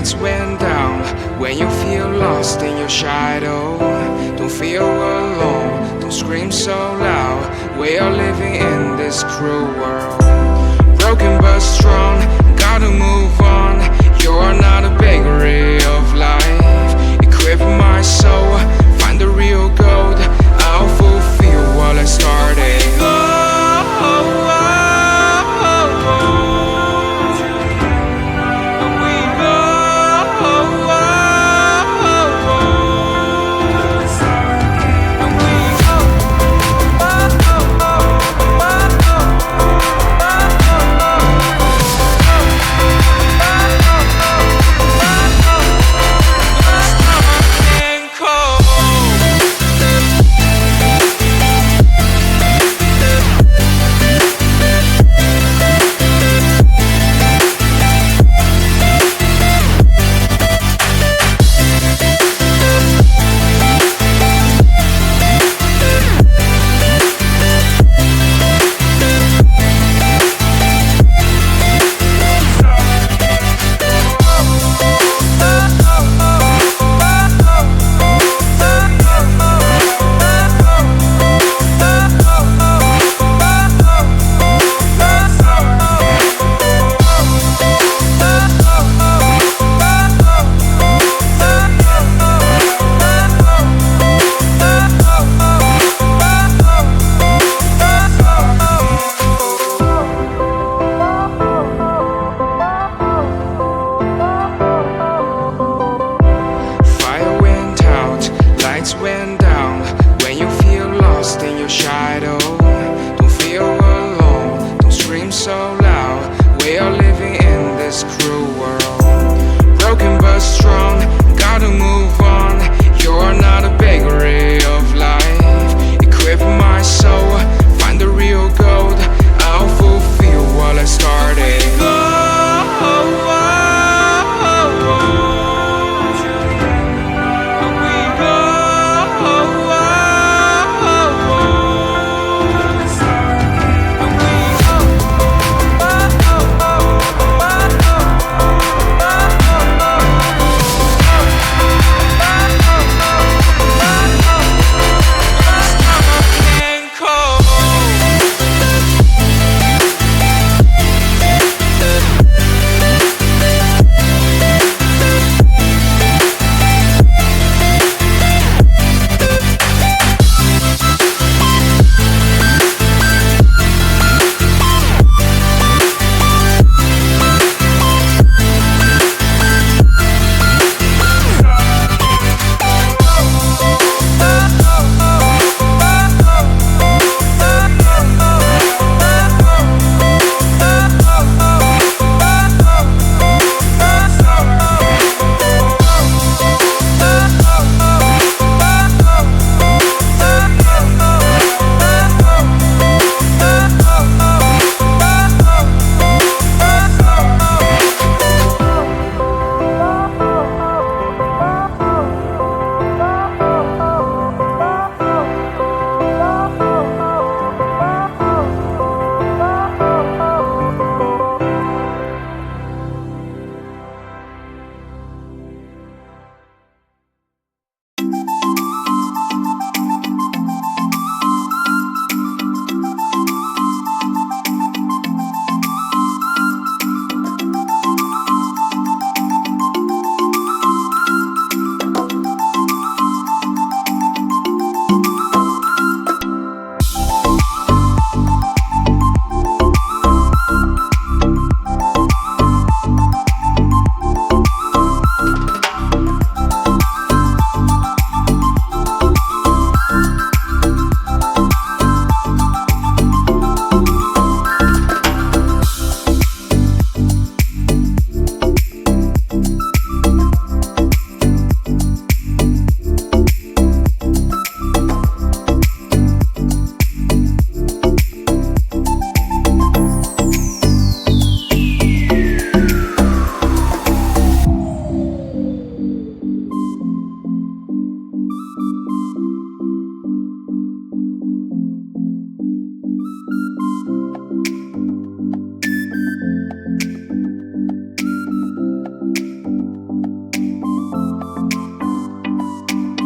lights went down. When you feel lost in your shadow, don't feel alone, don't scream so loud. We are living in this cruel world, broken but strong, gotta move on. You're not a bakery of life. Equip my soul, find the real gold. I'll fulfill what I started. Went down. When you feel lost in your shadow, don't feel alone, don't scream so loud. We are living in this cruel world.